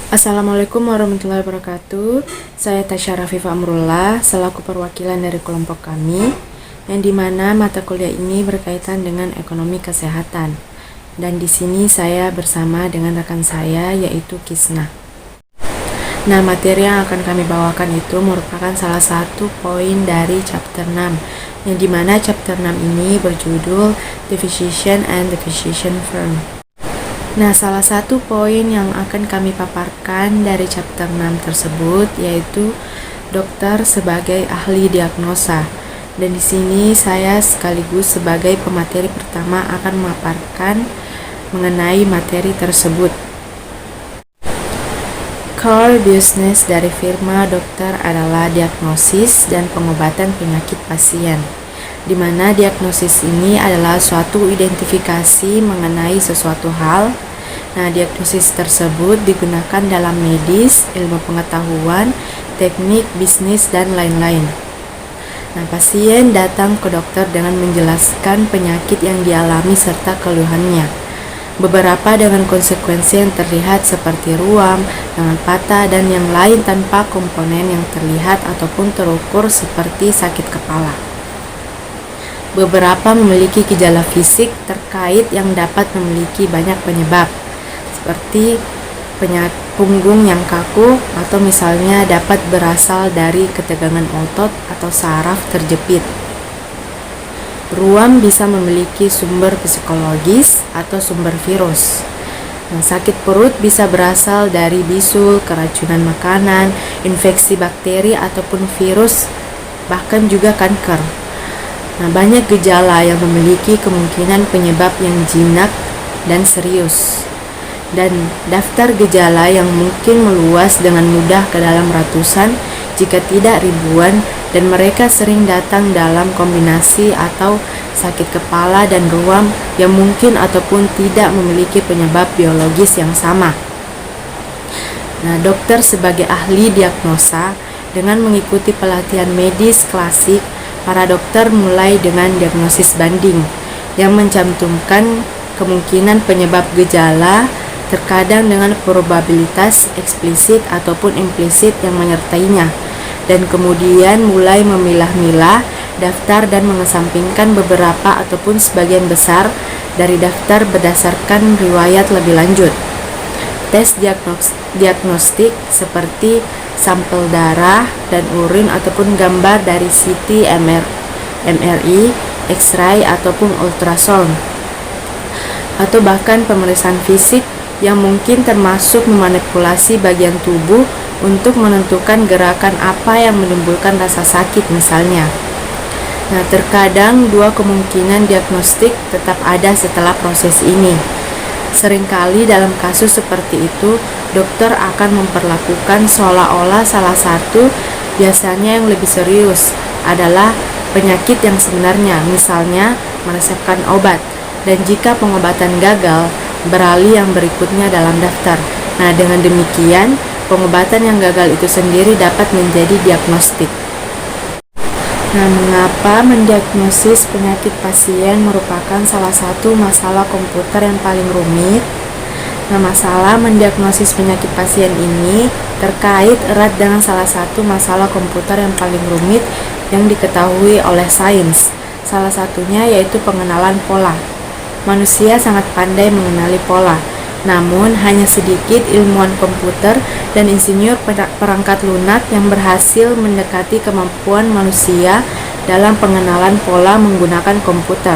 Assalamualaikum warahmatullahi wabarakatuh. Saya Tasya Rafifah Amrullah selaku perwakilan dari kelompok kami, yang dimana mata kuliah ini berkaitan dengan ekonomi kesehatan. Dan di sini saya bersama dengan rekan saya yaitu Kisna. Nah, materi yang akan kami bawakan itu merupakan salah satu poin dari chapter 6, yang dimana chapter 6 ini berjudul The Physician and the Physician Firm. Nah, salah satu poin yang akan kami paparkan dari chapter 6 tersebut yaitu dokter sebagai ahli diagnosa. Dan di sini saya sekaligus sebagai pemateri pertama akan memaparkan mengenai materi tersebut. Core business dari firma dokter adalah diagnosis dan pengobatan penyakit pasien, di mana diagnosis ini adalah suatu identifikasi mengenai sesuatu hal. Nah, diagnosis tersebut digunakan dalam medis, ilmu pengetahuan, teknik, bisnis, dan lain-lain. Nah, pasien datang ke dokter dengan menjelaskan penyakit yang dialami serta keluhannya. Beberapa dengan konsekuensi yang terlihat seperti ruam, tangan patah, dan yang lain tanpa komponen yang terlihat ataupun terukur seperti sakit kepala. Beberapa memiliki gejala fisik terkait yang dapat memiliki banyak penyebab, seperti penyakit punggung yang kaku atau misalnya dapat berasal dari ketegangan otot atau saraf terjepit. Ruam bisa memiliki sumber psikologis atau sumber virus. Nah, sakit perut bisa berasal dari bisul, keracunan makanan, infeksi bakteri ataupun virus, bahkan juga kanker. Nah, banyak gejala yang memiliki kemungkinan penyebab yang jinak dan serius. Dan daftar gejala yang mungkin meluas dengan mudah ke dalam ratusan jika tidak ribuan, dan mereka sering datang dalam kombinasi atau sakit kepala dan ruam yang mungkin ataupun tidak memiliki penyebab biologis yang sama. Nah, dokter sebagai ahli diagnosa dengan mengikuti pelatihan medis klasik, para dokter mulai dengan diagnosis banding yang mencantumkan kemungkinan penyebab gejala, terkadang dengan probabilitas eksplisit ataupun implisit yang menyertainya, dan kemudian mulai memilah-milah daftar dan mengesampingkan beberapa ataupun sebagian besar dari daftar berdasarkan riwayat lebih lanjut. Tes diagnostik seperti sampel darah dan urin ataupun gambar dari CT, MRI, X-ray ataupun ultrasound, atau bahkan pemeriksaan fisik yang mungkin termasuk memanipulasi bagian tubuh untuk menentukan gerakan apa yang menimbulkan rasa sakit misalnya. Nah, terkadang dua kemungkinan diagnostik tetap ada setelah proses ini. Seringkali dalam kasus seperti itu, dokter akan memperlakukan seolah-olah salah satu, biasanya yang lebih serius, adalah penyakit yang sebenarnya, misalnya meresepkan obat, dan jika pengobatan gagal, beralih yang berikutnya dalam daftar. Nah, dengan demikian, pengobatan yang gagal itu sendiri dapat menjadi diagnostik. Nah, mengapa mendiagnosis penyakit pasien merupakan salah satu masalah komputer yang paling rumit? Nah, masalah mendiagnosis penyakit pasien ini terkait erat dengan salah satu masalah komputer yang paling rumit yang diketahui oleh sains. Salah satunya yaitu pengenalan pola. Manusia sangat pandai mengenali pola, namun hanya sedikit ilmuwan komputer dan insinyur perangkat lunak yang berhasil mendekati kemampuan manusia dalam pengenalan pola menggunakan komputer.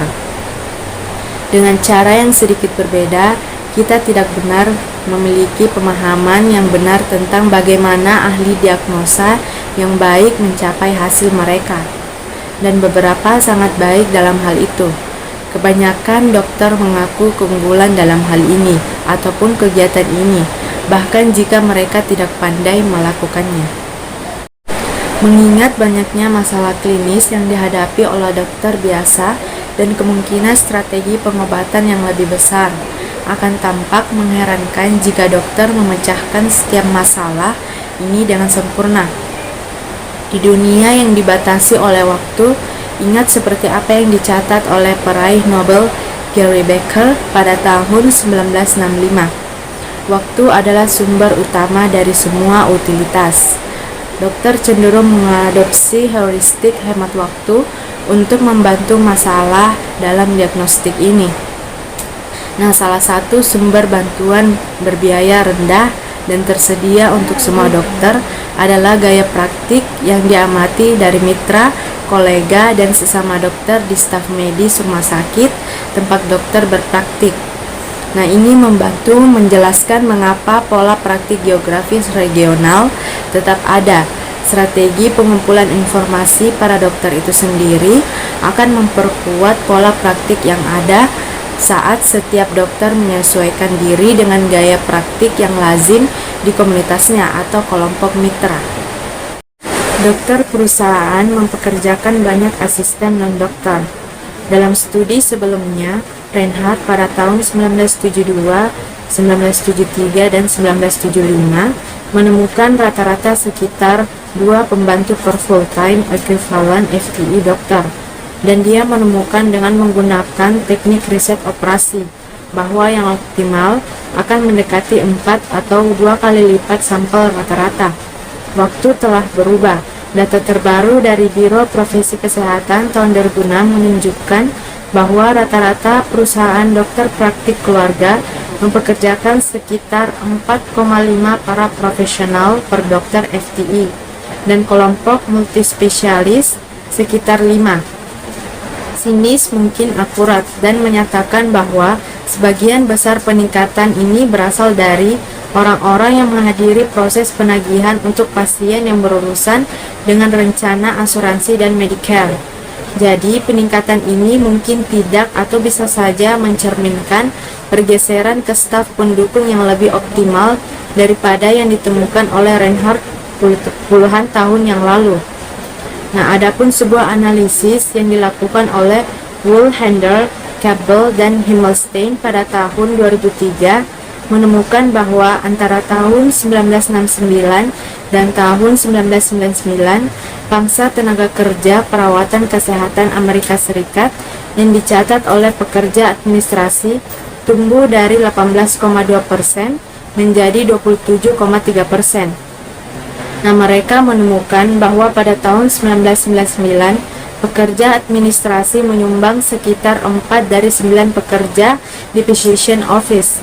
Dengan cara yang sedikit berbeda, kita tidak benar memiliki pemahaman yang benar tentang bagaimana ahli diagnosa yang baik mencapai hasil mereka, dan beberapa sangat baik dalam hal itu. Kebanyakan dokter mengaku keunggulan dalam hal ini ataupun kegiatan ini, bahkan jika mereka tidak pandai melakukannya. Mengingat banyaknya masalah klinis yang dihadapi oleh dokter biasa dan kemungkinan strategi pengobatan yang lebih besar, akan tampak mengherankan jika dokter memecahkan setiap masalah ini dengan sempurna. Di dunia yang dibatasi oleh waktu, ingat seperti apa yang dicatat oleh peraih Nobel Gary Becker pada tahun 1965. waktu adalah sumber utama dari semua utilitas. Dokter cenderung mengadopsi heuristik hemat waktu untuk membantu masalah dalam diagnostik ini. Nah, salah satu sumber bantuan berbiaya rendah dan tersedia untuk semua dokter adalah gaya praktik yang diamati dari mitra, kolega, dan sesama dokter di staf medis rumah sakit tempat dokter berpraktik. Nah, ini membantu menjelaskan mengapa pola praktik geografis regional tetap ada. Strategi pengumpulan informasi para dokter itu sendiri akan memperkuat pola praktik yang ada saat setiap dokter menyesuaikan diri dengan gaya praktik yang lazim di komunitasnya atau kelompok mitra. Dokter perusahaan mempekerjakan banyak asisten non-dokter. Dalam studi sebelumnya, Reinhardt pada tahun 1972, 1973, dan 1975 menemukan rata-rata sekitar 2 pembantu per full-time equivalent FTE dokter, dan dia menemukan dengan menggunakan teknik riset operasi bahwa yang optimal akan mendekati 4 atau 2 kali lipat sampel rata-rata. Waktu telah berubah. Data terbaru dari Biro Profesi Kesehatan tahun 2006 menunjukkan bahwa rata-rata perusahaan dokter praktik keluarga mempekerjakan sekitar 4,5 para profesional per dokter FTE dan kelompok multispesialis sekitar 5. Sinis mungkin akurat dan menyatakan bahwa sebagian besar peningkatan ini berasal dari orang-orang yang menghadiri proses penagihan untuk pasien yang berurusan dengan rencana asuransi dan Medicare. Jadi, peningkatan ini mungkin tidak atau bisa saja mencerminkan pergeseran ke staf pendukung yang lebih optimal daripada yang ditemukan oleh Reinhardt puluhan tahun yang lalu. Nah, adapun sebuah analisis yang dilakukan oleh Woolhandler, Cabell, dan Himmelstein pada tahun 2003 menemukan bahwa antara tahun 1969 dan tahun 1999, pangsa tenaga kerja perawatan kesehatan Amerika Serikat yang dicatat oleh pekerja administrasi tumbuh dari 18,2% menjadi 27,3%. Nah, mereka menemukan bahwa pada tahun 1999, pekerja administrasi menyumbang sekitar 4 dari 9 pekerja di physician office,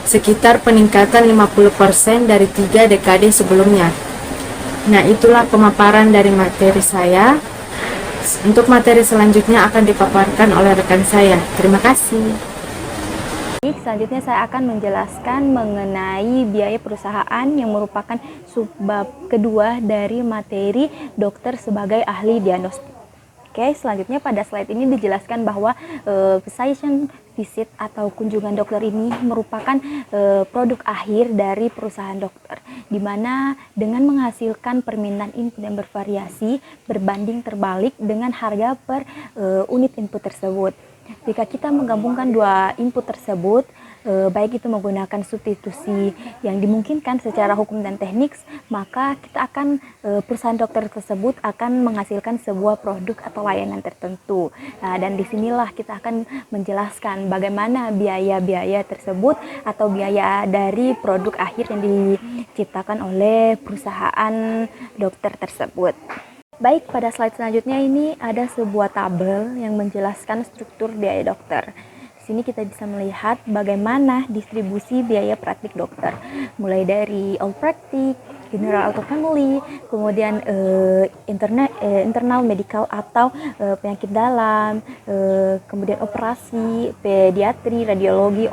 sekitar peningkatan 50% dari 3 dekade sebelumnya. Nah, itulah pemaparan dari materi saya. Untuk materi selanjutnya akan dipaparkan oleh rekan saya. Terima kasih. Selanjutnya saya akan menjelaskan mengenai biaya perusahaan yang merupakan subbab kedua dari materi dokter sebagai ahli diagnostik. Oke, selanjutnya pada slide ini dijelaskan bahwa physician visit atau kunjungan dokter ini merupakan produk akhir dari perusahaan dokter, di mana dengan menghasilkan permintaan input yang bervariasi berbanding terbalik dengan harga per unit input tersebut. Jika kita menggabungkan dua input tersebut, baik itu menggunakan substitusi yang dimungkinkan secara hukum dan teknik, maka kita akan perusahaan dokter tersebut akan menghasilkan sebuah produk atau layanan tertentu. Nah, dan disinilah kita akan menjelaskan bagaimana biaya-biaya tersebut atau biaya dari produk akhir yang diciptakan oleh perusahaan dokter tersebut. Baik, pada slide selanjutnya ini ada sebuah tabel yang menjelaskan struktur biaya dokter. Di sini kita bisa melihat bagaimana distribusi biaya praktik dokter, mulai dari all practice, general atau family, kemudian internal medical atau penyakit dalam, kemudian operasi, pediatri, radiologi,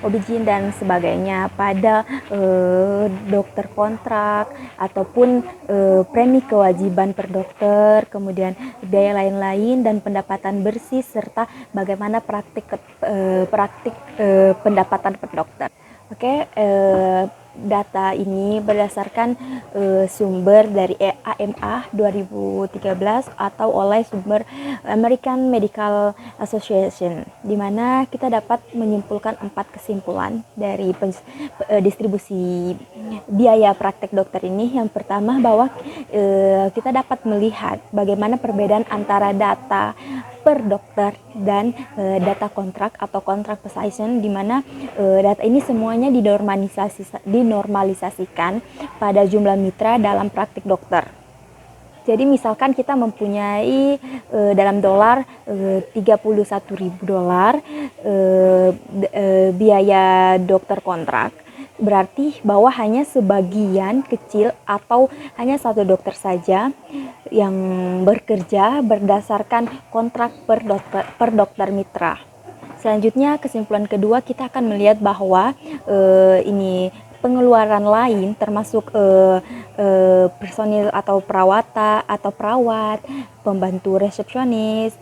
OB/GYN dan sebagainya pada dokter kontrak ataupun premi kewajiban per dokter, kemudian biaya lain-lain dan pendapatan bersih serta bagaimana praktik pendapatan per dokter. Oke, data ini berdasarkan sumber dari AMA 2013 atau oleh sumber American Medical Association, di mana kita dapat menyimpulkan 4 kesimpulan dari distribusi biaya praktek dokter ini. Yang pertama, bahwa kita dapat melihat bagaimana perbedaan antara data per dokter dan data kontrak atau kontrak physician, di mana data ini semuanya dinormalisasikan pada jumlah mitra dalam praktik dokter. Jadi misalkan kita mempunyai dalam dolar $31.000 biaya dokter kontrak, berarti bahwa hanya sebagian kecil atau hanya satu dokter saja yang bekerja berdasarkan kontrak per dokter mitra. Selanjutnya, kesimpulan kedua, kita akan melihat bahwa ini pengeluaran lain termasuk personil atau perawat, pembantu resepsionis,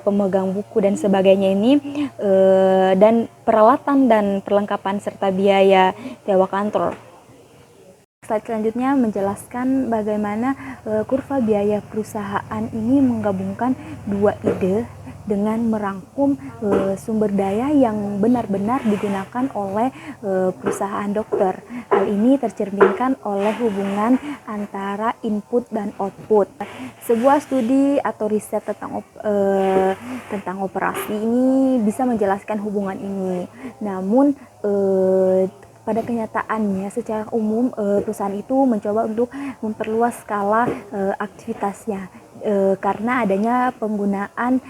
pemegang buku dan sebagainya ini, dan peralatan dan perlengkapan serta biaya sewa kantor. Slide selanjutnya menjelaskan bagaimana kurva biaya perusahaan ini menggabungkan dua ide dengan merangkum sumber daya yang benar-benar digunakan oleh perusahaan dokter. Hal ini tercerminkan oleh hubungan antara input dan output. Sebuah studi atau riset tentang operasi ini bisa menjelaskan hubungan ini. Namun pada kenyataannya, secara umum perusahaan itu mencoba untuk memperluas skala aktivitasnya karena adanya penggunaan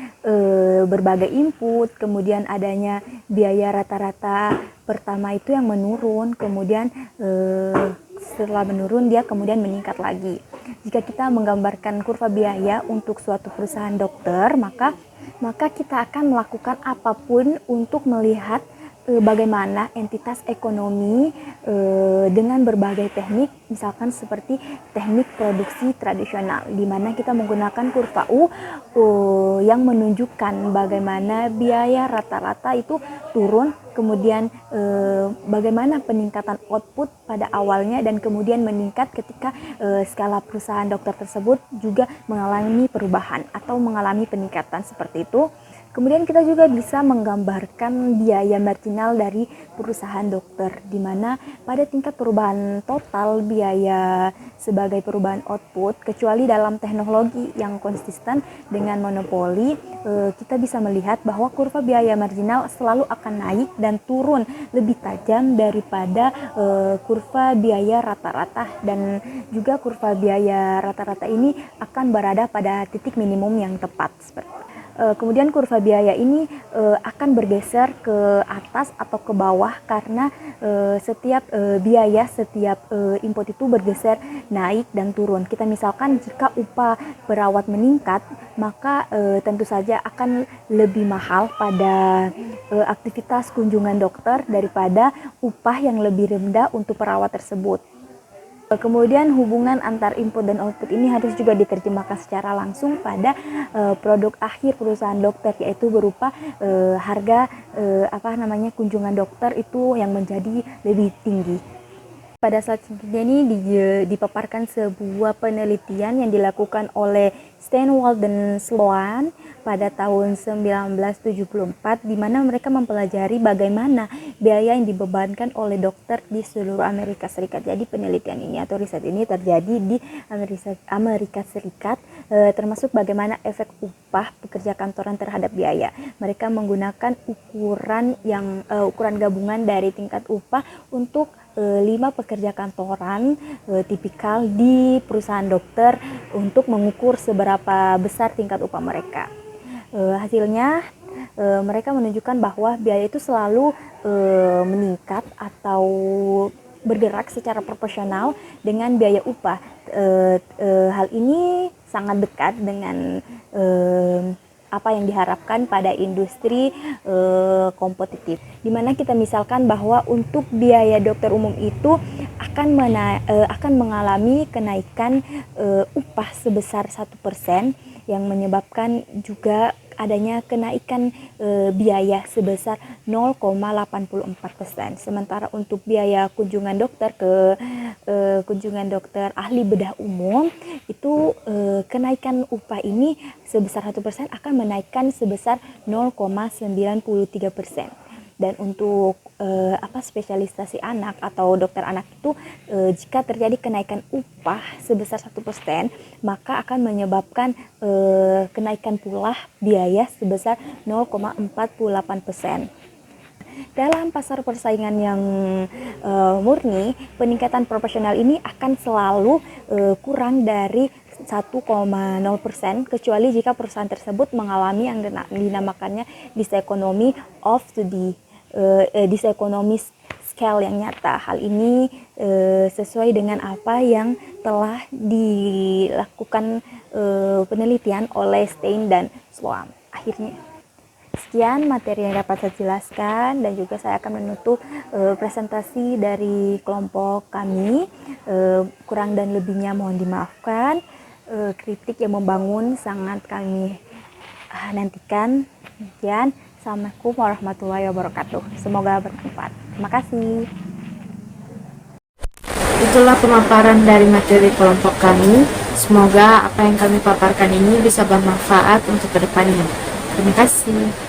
berbagai input, kemudian adanya biaya rata-rata pertama itu yang menurun, kemudian setelah menurun dia kemudian meningkat lagi. Jika kita menggambarkan kurva biaya untuk suatu perusahaan dokter, maka kita akan melakukan apapun untuk melihat bagaimana entitas ekonomi dengan berbagai teknik, misalkan seperti teknik produksi tradisional, di mana kita menggunakan kurva U yang menunjukkan bagaimana biaya rata-rata itu turun, kemudian bagaimana peningkatan output pada awalnya dan kemudian meningkat ketika skala perusahaan dokter tersebut juga mengalami perubahan atau mengalami peningkatan seperti itu. Kemudian kita juga bisa menggambarkan biaya marginal dari perusahaan dokter, di mana pada tingkat perubahan total biaya sebagai perubahan output, kecuali dalam teknologi yang konsisten dengan monopoli, kita bisa melihat bahwa kurva biaya marginal selalu akan naik dan turun lebih tajam daripada kurva biaya rata-rata, dan juga kurva biaya rata-rata ini akan berada pada titik minimum yang tepat. Kemudian kurva biaya ini akan bergeser ke atas atau ke bawah karena setiap biaya, setiap input itu bergeser naik dan turun. Kita misalkan jika upah perawat meningkat, maka tentu saja akan lebih mahal pada aktivitas kunjungan dokter daripada upah yang lebih rendah untuk perawat tersebut. Kemudian hubungan antar input dan output ini harus juga diterjemahkan secara langsung pada produk akhir perusahaan dokter, yaitu berupa harga kunjungan dokter itu yang menjadi lebih tinggi. Pada saat ini dipaparkan sebuah penelitian yang dilakukan oleh Steinwald dan Sloan pada tahun 1974, di mana mereka mempelajari bagaimana biaya yang dibebankan oleh dokter di seluruh Amerika Serikat. Jadi penelitian ini atau riset ini terjadi di Amerika Serikat, termasuk bagaimana efek upah pekerja kantoran terhadap biaya. Mereka menggunakan ukuran gabungan dari tingkat upah untuk 5 pekerja kantoran tipikal di perusahaan dokter untuk mengukur seberapa besar tingkat upah mereka. Hasilnya mereka menunjukkan bahwa biaya itu selalu meningkat atau bergerak secara proporsional dengan biaya upah. Hal ini sangat dekat dengan apa yang diharapkan pada industri kompetitif, di mana kita misalkan bahwa untuk biaya dokter umum itu akan mengalami kenaikan upah sebesar 1%, yang menyebabkan juga adanya kenaikan biaya sebesar 0,84%. Sementara untuk biaya kunjungan dokter ahli bedah umum itu kenaikan upah ini sebesar 1% akan menaikkan sebesar 0,93%. Dan untuk spesialisasi anak atau dokter anak itu jika terjadi kenaikan upah sebesar 1%, maka akan menyebabkan kenaikan pula biaya sebesar 0,48%. Dalam pasar persaingan yang murni, peningkatan proporsional ini akan selalu kurang dari 1,0%, kecuali jika perusahaan tersebut mengalami yang dinamakannya diseconomy of the diseconomy scale yang nyata. Hal ini sesuai dengan apa yang telah dilakukan penelitian oleh Stein dan Sloan. Akhirnya, sekian materi yang dapat saya jelaskan, dan juga saya akan menutup presentasi dari kelompok kami. Kurang dan lebihnya mohon dimaafkan. Kritik yang membangun sangat kami nantikan. Sekian. Assalamualaikum warahmatullahi wabarakatuh. Semoga bermanfaat. Terima kasih. Itulah pemaparan dari materi kelompok kami. Semoga apa yang kami paparkan ini bisa bermanfaat untuk kedepannya. Terima kasih.